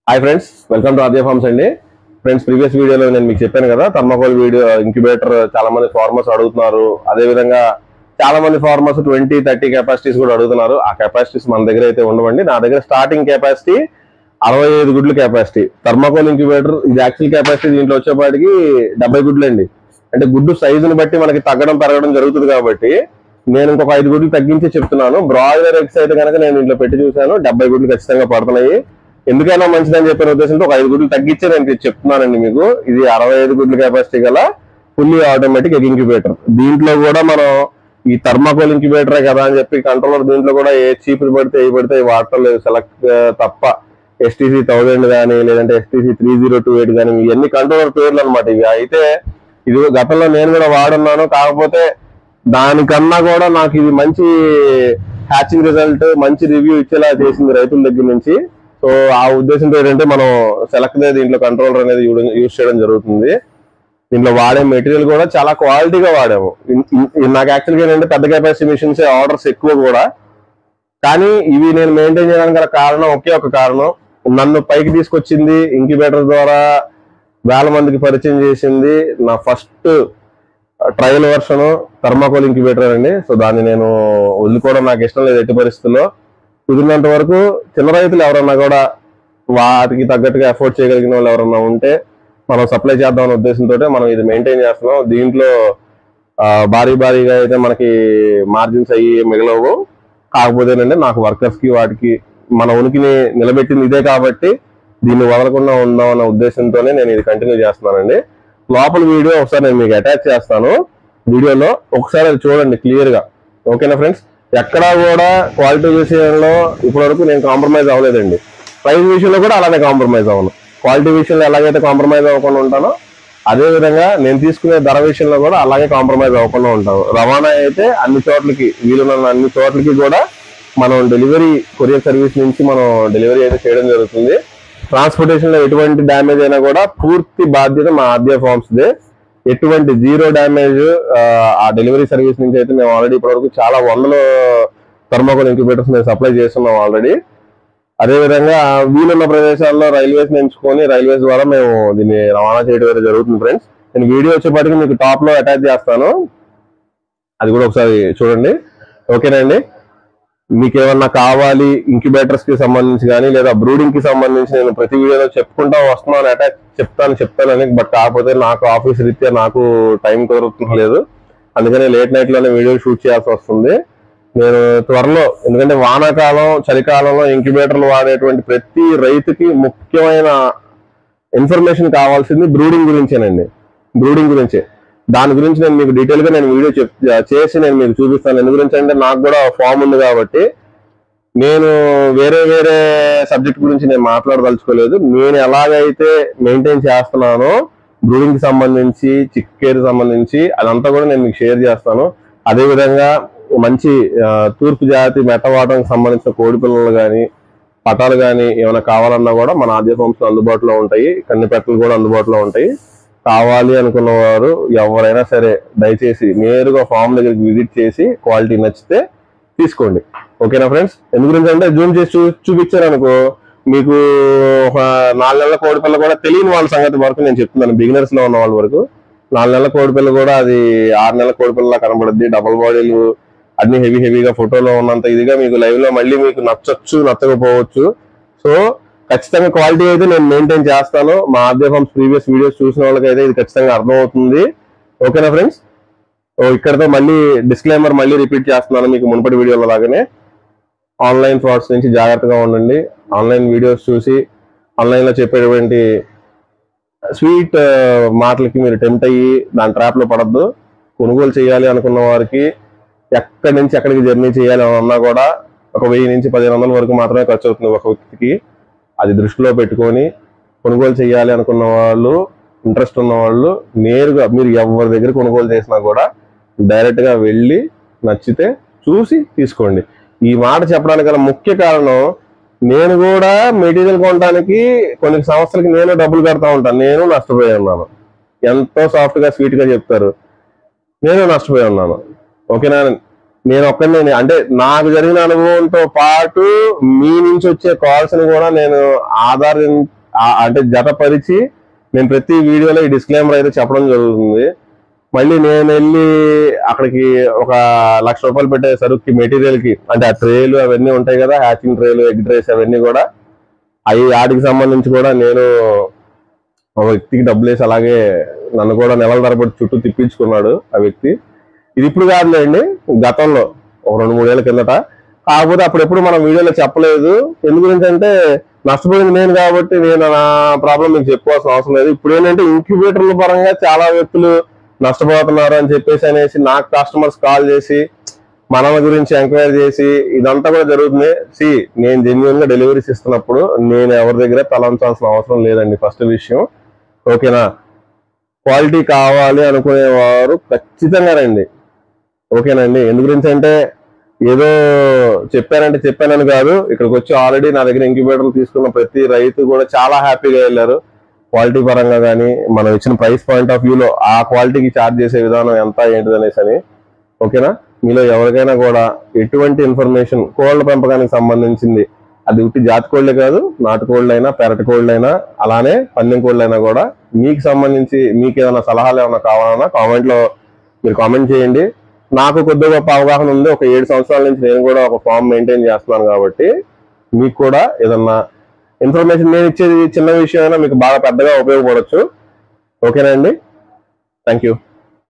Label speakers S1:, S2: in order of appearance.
S1: Hi friends, welcome to Adya farms అండి. Friends, previous వీడియోలో నేను మీకు చెప్పాను కదా, థర్మాకోల్ వీడియో ఇంక్యుబేటర్ చాలా మంది ఫార్మర్స్ అడుగుతున్నారు. అదేవిధంగా చాలా మంది ఫార్మర్స్ 20-30 కెపాసిటీస్ కూడా అడుగుతున్నారు. ఆ కెపాసిటీస్ మన దగ్గర అయితే ఉండవండి. నా దగ్గర స్టార్టింగ్ కెపాసిటీ 65 గుడ్లు కెపాసిటీ థర్మాకోల్ ఇంక్యుబేటర్. ఇది యాక్చువల్ కెపాసిటీ దీంట్లో వచ్చేపాటికి 70 గుడ్లు అండి. అంటే గుడ్డు సైజుని బట్టి మనకి తగ్గడం పెరగడం జరుగుతుంది కాబట్టి నేను ఇంకొక 5 గుడ్లు తగ్గించి చెప్తున్నాను. బ్రాయిలర్ ఎగ్స్ అయితే కనుక నేను ఇంట్లో పెట్టి చూశాను, 70 గుడ్లు ఖచ్చితంగా పడుతున్నాయి. ఎందుకైనా మంచిదని చెప్పిన ఉద్దేశంతో ఒక 5 గుడ్లు తగ్గించే నేను చెప్తున్నానండి మీకు. ఇది 65 గుడ్ల కెపాసిటీ గల ఫుల్లీ ఆటోమేటిక్ ఎగ్ ఇంక్యుబేటర్. దీంట్లో కూడా మనం ఈ థర్మాకోల్ ఇంక్యుబేటరే కదా అని చెప్పి కంట్రోలర్ దీంట్లో కూడా ఏ చీపులు పడితే ఏ పడితే వాడటం లేదు. సెలెక్ట్ తప్ప STC 1000 కానీ లేదంటే STC 3028 కానీ ఇవన్నీ కంట్రోలర్ పేర్లు అనమాట. ఇవి అయితే ఇది గతంలో నేను కూడా వాడున్నాను. కాకపోతే దానికన్నా కూడా నాకు ఇది మంచి హ్యాచింగ్ రిజల్ట్, మంచి రివ్యూ ఇచ్చేలా చేసింది రైతుల దగ్గర నుంచి. సో ఆ ఉద్దేశంతో ఏంటంటే మనం సెలెక్ట్ దీంట్లో కంట్రోలర్ అనేది యూజ్ చేయడం జరుగుతుంది. దీంట్లో వాడే మెటీరియల్ కూడా చాలా క్వాలిటీగా వాడాము. నాకు యాక్చువల్గా ఏంటంటే పెద్ద కెపాసిటీ మిషన్స్ ఆర్డర్స్ ఎక్కువ కూడా, కానీ ఇవి నేను మెయింటైన్ చేయడానికి గల కారణం ఒకే ఒక కారణం. నన్ను పైకి తీసుకొచ్చింది ఇంక్యుబేటర్ ద్వారా వేల మందికి పరిచయం చేసింది నా first trial version thermocol incubator అండి. సో దాన్ని నేను వదులుకోవడం నాకు ఇష్టం లేదు ఎట్టి పరిస్థితుల్లో. కుదిరినంత వరకు చిన్న రైతులు ఎవరన్నా కూడా వాటికి తగ్గట్టుగా ఎఫోర్డ్ చేయగలిగిన వాళ్ళు ఎవరన్నా ఉంటే మనం సప్లై చేద్దామనే ఉద్దేశంతో మనం ఇది మెయింటైన్ చేస్తున్నాం. దీంట్లో భారీగా అయితే మనకి మార్జిన్స్ అయ్యి మిగలవు. కాకపోతే ఏంటంటే నాకు వర్కర్స్ కి వాటికి మన ఉనికిని నిలబెట్టింది ఇదే కాబట్టి దీన్ని వదలకుండా ఉందాం అన్న ఉద్దేశంతోనే నేను ఇది కంటిన్యూ చేస్తున్నానండి. లోపల వీడియో ఒకసారి నేను మీకు అటాచ్ చేస్తాను. వీడియోలో ఒకసారి అది చూడండి క్లియర్ గా. ఓకేనా ఫ్రెండ్స్? ఎక్కడా కూడా క్వాలిటీ విషయంలో ఇప్పటివరకు నేను కాంప్రమైజ్ అవ్వలేదండి. ప్రైస్ విషయంలో కూడా అలానే కాంప్రమైజ్ అవ్వను. క్వాలిటీ విషయంలో ఎలాగైతే కాంప్రమైజ్ అవ్వకుండా ఉంటానో అదే విధంగా నేను తీసుకునే ధర విషయంలో కూడా అలాగే కాంప్రమైజ్ అవ్వకుండా ఉంటాను. రవాణా అయితే అన్ని చోట్లకి వీలున్న అన్ని చోట్లకి కూడా మనం డెలివరీ కొరియర్ సర్వీస్ నుంచి మనం డెలివరీ అయితే చేయడం జరుగుతుంది. ట్రాన్స్పోర్టేషన్ లో ఎటువంటి డ్యామేజ్ అయినా కూడా పూర్తి బాధ్యత మా ఆద్య ఫార్మ్స్దే. ఎటువంటి జీరో డ్యామేజ్ ఆ డెలివరీ సర్వీస్ నుంచి అయితే మేము ఆల్రెడీ ఇప్పటివరకు చాలా వందల థర్మాకోల్ ఇంక్యుబేటర్స్ మేము సప్లై చేస్తున్నాం ఆల్రెడీ. అదేవిధంగా వీలున్న ప్రదేశాల్లో రైల్వేస్ ఎంచుకొని రైల్వేస్ ద్వారా మేము దీన్ని రవాణా చేయడం జరుగుతుంది. ఫ్రెండ్స్, నేను వీడియో వచ్చేప్పటికి మీకు టాప్ లో అటాచ్ చేస్తాను, అది కూడా ఒకసారి చూడండి. ఓకేనండి? మీకు ఏమన్నా కావాలి ఇంక్యుబేటర్స్ కి సంబంధించి కానీ లేదా బ్రూడింగ్ కి సంబంధించి నేను ప్రతి వీడియోలో చెప్పుకుంటా వస్తున్నాను, అటాచ్ చెప్తానని. బట్ కాకపోతే నాకు ఆఫీస్ రీత్యా నాకు టైం కుదరట్లేదు. అందుకని లేట్ నైట్ లోనే వీడియో షూట్ చేయాల్సి వస్తుంది. నేను త్వరలో, ఎందుకంటే వానాకాలం చలికాలంలో ఇంక్యుబేటర్లు వాడేటువంటి ప్రతి రైతుకి ముఖ్యమైన ఇన్ఫర్మేషన్ కావాల్సింది బ్రూడింగ్ గురించేనండి. బ్రూడింగ్ గురించే. దాని గురించి నేను మీకు డీటెయిల్ గా నేను వీడియో చేసి నేను మీకు చూపిస్తాను. ఎందు గురించి అంటే నాకు కూడా ఫామ్ ఉంది కాబట్టి నేను వేరే సబ్జెక్ట్ గురించి నేను మాట్లాడదలుచుకోలేదు. నేను ఎలాగైతే మెయింటైన్ చేస్తున్నానో బ్రూడింగ్ కి సంబంధించి, చిక్ కేర్ సంబంధించి అదంతా కూడా నేను మీకు షేర్ చేస్తాను. అదేవిధంగా మంచి తూర్పు జాతి మెట్టవాటంకి సంబంధించిన కోడి పిల్లలు కానీ పటాలు కానీ ఏమైనా కావాలన్నా కూడా మన ఆద్య ఫార్మ్స్ అందుబాటులో ఉంటాయి. కన్నిపెట్టలు కూడా అందుబాటులో ఉంటాయి. కావాలి అనుకున్న వారు ఎవరైనా సరే దయచేసి నేరుగా ఫామ్ దగ్గరికి విజిట్ చేసి క్వాలిటీ నచ్చితే తీసుకోండి. ఓకేనా ఫ్రెండ్స్? ఎందు గురించి అంటే జూమ్ చేసి చూపించారు అనుకో, మీకు ఒక 4 నెలల కోడి పిల్ల కూడా తెలియని వాళ్ళ సంగతి వరకు నేను చెప్తున్నాను. బిగినర్స్ లో ఉన్న వాళ్ళ వరకు 4 నెలల కోడి పిల్ల కూడా అది 6 నెలల కోడి పిల్లలా కనబడుద్ది. డబుల్ బాడీలు అన్ని హెవీగా ఫోటోలో ఉన్నంత ఇదిగా మీకు లైవ్ లో మళ్ళీ మీకు నచ్చొచ్చు, నచ్చకపోవచ్చు. సో ఖచ్చితంగా క్వాలిటీ అయితే నేను మెయింటైన్ చేస్తాను. మా ఆద్య ఫార్మ్స్ ప్రీవియస్ వీడియోస్ చూసిన వాళ్ళకైతే ఇది ఖచ్చితంగా అర్థమవుతుంది. ఓకేనా ఫ్రెండ్స్? ఇక్కడతో మళ్ళీ డిస్క్లైమర్ మళ్ళీ రిపీట్ చేస్తున్నాను మీకు మునుపటి వీడియోలో లాగానే. ఆన్లైన్ ఫ్రాడ్స్ నుంచి జాగ్రత్తగా ఉండండి. ఆన్లైన్ వీడియోస్ చూసి ఆన్లైన్ లో చెప్పేటువంటి స్వీట్ మాటలకి మీరు టెంప్ట్ అయ్యి దాని ట్రాప్ లో పడద్దు. కొనుగోలు చేయాలి అనుకున్న వారికి ఎక్కడి నుంచి ఎక్కడికి జర్నీ చేయాలి అన్నా కూడా ఒక 1000 నుంచి 1500 వరకు మాత్రమే ఖర్చు అవుతుంది ఒక వ్యక్తికి. అది దృష్టిలో పెట్టుకొని కొనుగోలు చేయాలి అనుకున్న వాళ్ళు, ఇంట్రెస్ట్ ఉన్న వాళ్ళు నేరుగా మీరు ఎవరి దగ్గర కొనుగోలు చేసినా కూడా డైరెక్ట్ గా వెళ్ళి నచ్చితే చూసి తీసుకోండి. ఈ మాట చెప్పడానికి గల ముఖ్య కారణం, నేను కూడా మెటీరియల్ కొనడానికి కొన్ని సంవత్సరాలకి నేను డబ్బులు కడతా ఉంటాను. నేను నష్టపోయి ఉన్నాను. ఎంతో సాఫ్ట్ గా స్వీట్ గా చెప్తారు, నేను నష్టపోయి ఉన్నాను. ఓకేనా? నేను ఒక్కనే అంటే నాకు జరిగిన అనుభవంతో పాటు మీ నుంచి వచ్చే కాల్స్ ని కూడా నేను అంటే జతపరిచి నేను ప్రతి వీడియోలో ఈ డిస్క్లైమర్ అయితే చెప్పడం జరుగుతుంది. మళ్ళీ నేను వెళ్ళి అక్కడికి ఒక ₹1,00,000 పెట్టే సరుకుకి మెటీరియల్ కి అంటే ఆ ట్రేలు అవన్నీ ఉంటాయి కదా, హ్యాచింగ్ ట్రేలు, ఎగ్ ట్రేస్ అవన్నీ కూడా వాటికి సంబంధించి కూడా నేను ఒక వ్యక్తికి డబ్బులు వేసి అలాగే నన్ను కూడా నెలల తరబడి చుట్టూ తిప్పించుకున్నాడు ఆ వ్యక్తి. ఇది ఇప్పుడు కాదులేండి, గతంలో ఒక 2-3 ఏళ్ల కిందట. కాకపోతే అప్పుడెప్పుడు మనం వీడియోలో చెప్పలేదు. ఎందు గురించి అంటే నష్టపోయింది నేను కాబట్టి నేను నా ప్రాబ్లం మీకు చెప్పుకోవాల్సిన అవసరం లేదు. ఇప్పుడు ఏంటంటే ఇంక్యుబేటర్ల పరంగా చాలా వ్యక్తులు నష్టపోతున్నారు అని చెప్పేసి అనేసి నాకు కస్టమర్స్ కాల్ చేసి మన గురించి ఎంక్వైరీ చేసి ఇదంతా కూడా జరుగుతుంది. నేను జెన్యున్ గా డెలివరీస్ ఇస్తున్నప్పుడు నేను ఎవరి దగ్గర తలంచాల్సిన అవసరం లేదండి. ఫస్ట్ విషయం, ఓకేనా? క్వాలిటీ కావాలి అనుకునేవారు ఖచ్చితంగా రండి, ఓకేనండి? ఎందు గురించి అంటే ఏదో చెప్పానని కాదు, ఇక్కడికి వచ్చి ఆల్రెడీ నా దగ్గర ఇంక్యుబేటర్లు తీసుకున్న ప్రతి రైతు కూడా చాలా హ్యాపీగా వెళ్ళారు. క్వాలిటీ పరంగా కానీ మనం ఇచ్చిన ప్రైస్ పాయింట్ ఆఫ్ వ్యూలో ఆ క్వాలిటీకి ఛార్జ్ చేసే విధానం ఎంత ఏంటిది అనేసి అని, ఓకేనా? మీలో ఎవరికైనా కూడా ఎటువంటి ఇన్ఫర్మేషన్ కోళ్ల పెంపకానికి సంబంధించింది, అది ఉట్టి జాతి కోళ్ళే కాదు, నాటుకోళ్ళైనా, పెరటి కోళ్ళైనా, అలానే పందెం కోళ్ళైనా కూడా మీకు సంబంధించి మీకు ఏమైనా సలహాలు ఏమైనా కావాలన్నా కామెంట్లో మీరు కామెంట్ చేయండి. నాకు కొద్దిగా గొప్ప అవగాహన ఉంది. ఒక 7 సంవత్సరాల నుంచి నేను కూడా ఒక ఫామ్ మెయింటైన్ చేస్తున్నాను కాబట్టి మీకు కూడా ఏదన్నా ఇన్ఫర్మేషన్ నేను ఇచ్చేది చిన్న విషయం అయినా మీకు బాగా పెద్దగా ఉపయోగపడవచ్చు. ఓకేనా అండి? Thank you.